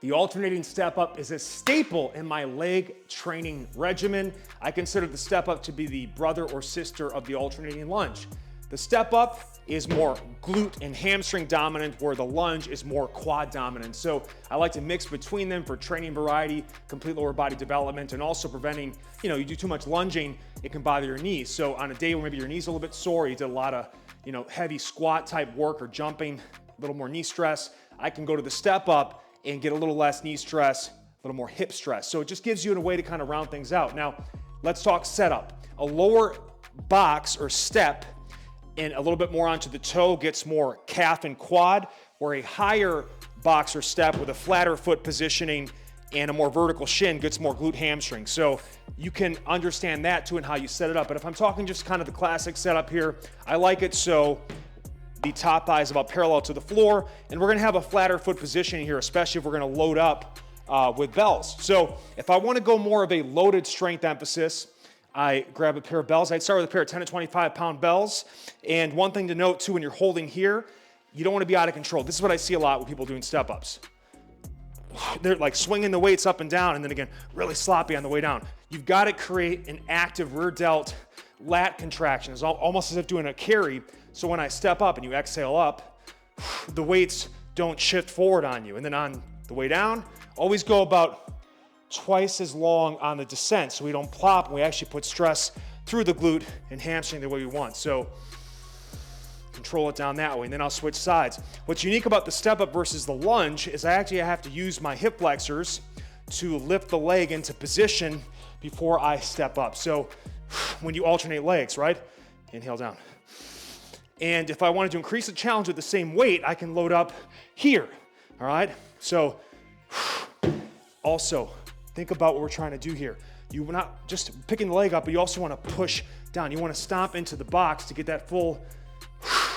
The alternating step up is a staple in my leg training regimen. I consider the step up to be the brother or sister of the alternating lunge. The step up is more glute and hamstring dominant, where the lunge is more quad dominant. So I like to mix between them for training variety, complete lower body development, and also preventing, you do too much lunging, it can bother your knees. So on a day where maybe your knee's a little bit sore, you did a lot of, heavy squat type work or jumping, a little more knee stress, I can go to the step up and get a little less knee stress, a little more hip stress. So it just gives you a way to kind of round things out. Now, let's talk setup. A lower box or step and a little bit more onto the toe gets more calf and quad, where a higher box or step with a flatter foot positioning and a more vertical shin gets more glute hamstring. So you can understand that too and how you set it up. But if I'm talking just kind of the classic setup here, I like it so the top thigh is about parallel to the floor, and we're gonna have a flatter foot positioning here, especially if we're gonna load up with bells. So if I wanna go more of a loaded strength emphasis, I grab a pair of bells. I'd start with a pair of 10 to 25 pound bells. And one thing to note too, when you're holding here, you don't wanna be out of control. This is what I see a lot with people doing step ups. They're like swinging the weights up and down, and then again, really sloppy on the way down. You've gotta create an active rear delt lat contraction. It's almost as if doing a carry. So when I step up and you exhale up, the weights don't shift forward on you. And then on the way down, always go about twice as long on the descent so we don't plop and we actually put stress through the glute and hamstring the way we want. So control it down that way, and then I'll switch sides. What's unique about the step up versus the lunge is I actually have to use my hip flexors to lift the leg into position before I step up. So when you alternate legs, right? Inhale down. And if I wanted to increase the challenge with the same weight, I can load up here, all right? So also, think about what we're trying to do here. You're not just picking the leg up, but you also want to push down. You want to stomp into the box to get that full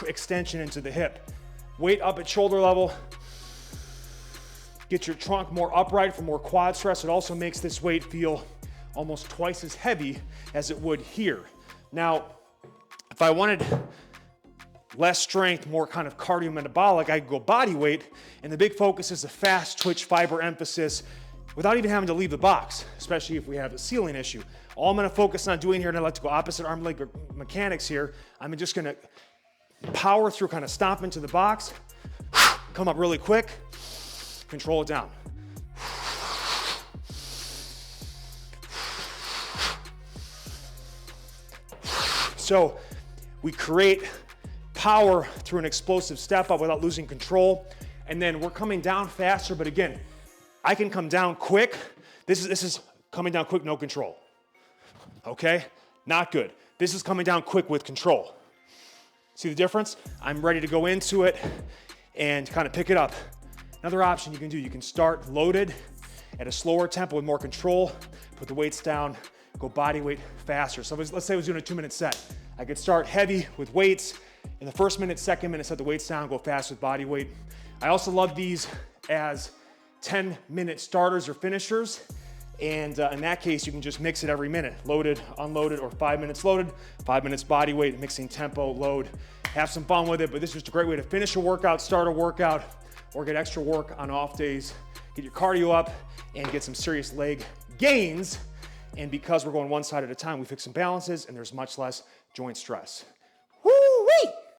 extension into the hip. Weight up at shoulder level. Get your trunk more upright for more quad stress. It also makes this weight feel almost twice as heavy as it would here. Now, if I wanted less strength, more kind of cardiometabolic, I could go body weight, and the big focus is a fast twitch fiber emphasis without even having to leave the box, especially if we have a ceiling issue. All I'm gonna focus on doing here, and I like to go opposite arm leg mechanics here, I'm just gonna power through, kind of stomp into the box, come up really quick, control it down. So we create power through an explosive step up without losing control. And then we're coming down faster, but again, I can come down quick. This is coming down quick, no control. Okay? Not good. This is coming down quick with control. See the difference? I'm ready to go into it and kind of pick it up. Another option you can do, you can start loaded at a slower tempo with more control, put the weights down, go body weight faster. So let's say I was doing a 2-minute set. I could start heavy with weights. In the first minute, second minute, set the weights down, go fast with body weight. I also love these as 10-minute starters or finishers. And in that case, you can just mix it every minute. Loaded, unloaded, or 5 minutes loaded, 5 minutes body weight, mixing tempo, load. Have some fun with it, but this is just a great way to finish a workout, start a workout, or get extra work on off days. Get your cardio up and get some serious leg gains. And because we're going one side at a time, we fix some balances and there's much less joint stress.